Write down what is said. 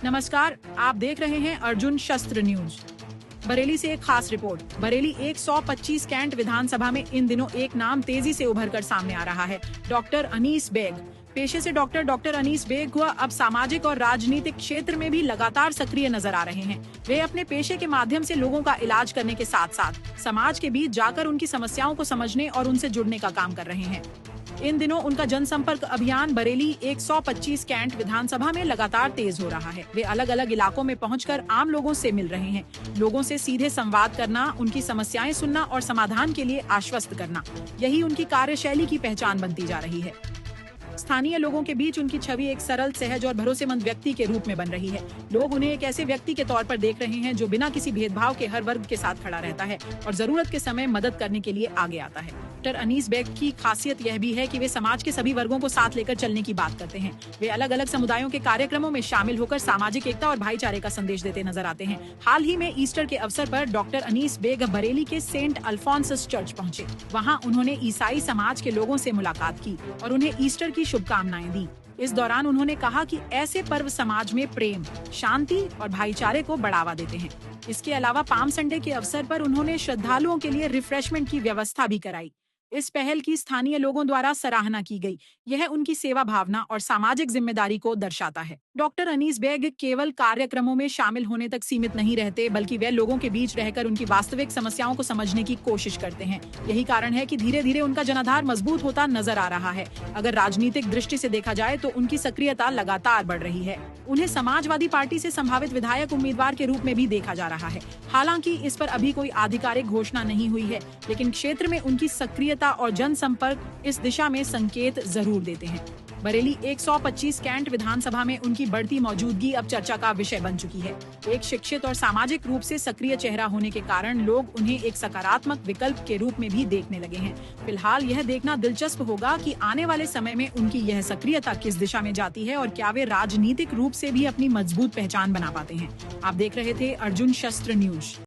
नमस्कार, आप देख रहे हैं अर्जुन शस्त्र न्यूज। बरेली से एक खास रिपोर्ट। बरेली 125 कैंट विधानसभा में इन दिनों एक नाम तेजी से उभरकर सामने आ रहा है। डॉक्टर अनीस बेग। पेशे से डॉक्टर अनीस बेग हुआ अब सामाजिक और राजनीतिक क्षेत्र में भी लगातार सक्रिय नजर आ रहे हैं। वे अपने पेशे के माध्यम से लोगों का इलाज करने के साथ साथ समाज के बीच जाकर उनकी समस्याओं को समझने और उनसे जुड़ने का काम कर रहे हैं। इन दिनों उनका जनसंपर्क अभियान बरेली 125 कैंट विधानसभा में लगातार तेज हो रहा है। वे अलग अलग इलाकों में पहुंचकर आम लोगों से मिल रहे हैं। लोगों से सीधे संवाद करना, उनकी समस्याएं सुनना और समाधान के लिए आश्वस्त करना, यही उनकी कार्यशैली की पहचान बनती जा रही है। स्थानीय लोगों के बीच उनकी छवि एक सरल, सहज और भरोसेमंद व्यक्ति के रूप में बन रही है। लोग उन्हें एक ऐसे व्यक्ति के तौर पर देख रहे हैं जो बिना किसी भेदभाव के हर वर्ग के साथ खड़ा रहता है और जरूरत के समय मदद करने के लिए आगे आता है। डॉक्टर अनीस बेग की खासियत यह भी है कि वे समाज के सभी वर्गों को साथ लेकर चलने की बात करते हैं। वे अलग अलग समुदायों के कार्यक्रमों में शामिल होकर सामाजिक एकता और भाईचारे का संदेश देते नजर आते हैं। हाल ही में ईस्टर के अवसर पर डॉक्टर अनीस बेग बरेली के सेंट अल्फोंसस चर्च पहुंचे। वहां उन्होंने ईसाई समाज के लोगों से मुलाकात की और उन्हें ईस्टर की शुभकामनाएं दी। इस दौरान उन्होंने कहा कि ऐसे पर्व समाज में प्रेम, शांति और भाईचारे को बढ़ावा देते हैं। इसके अलावा पाम संडे के अवसर पर उन्होंने श्रद्धालुओं के लिए रिफ्रेशमेंट की व्यवस्था भी कराई। इस पहल की स्थानीय लोगों द्वारा सराहना की गई। यह उनकी सेवा भावना और सामाजिक जिम्मेदारी को दर्शाता है। डॉक्टर अनीस बेग केवल कार्यक्रमों में शामिल होने तक सीमित नहीं रहते, बल्कि वे लोगों के बीच रहकर उनकी वास्तविक समस्याओं को समझने की कोशिश करते हैं। यही कारण है कि धीरे धीरे उनका जनाधार मजबूत होता नजर आ रहा है। अगर राजनीतिक दृष्टि से देखा जाए तो उनकी सक्रियता लगातार बढ़ रही है। उन्हें समाजवादी पार्टी से संभावित विधायक उम्मीदवार के रूप में भी देखा जा रहा है। हालांकि इस पर अभी कोई आधिकारिक घोषणा नहीं हुई है, लेकिन क्षेत्र में उनकी सक्रियता और जनसंपर्क इस दिशा में संकेत जरूर देते हैं। बरेली 125 कैंट विधानसभा में उनकी बढ़ती मौजूदगी अब चर्चा का विषय बन चुकी है। एक शिक्षित और सामाजिक रूप से सक्रिय चेहरा होने के कारण लोग उन्हें एक सकारात्मक विकल्प के रूप में भी देखने लगे हैं। फिलहाल यह देखना दिलचस्प होगा कि आने वाले समय में उनकी यह सक्रियता किस दिशा में जाती है और क्या वे राजनीतिक रूप से भी अपनी मजबूत पहचान बना पाते हैं। आप देख रहे थे अर्जुन शस्त्र न्यूज।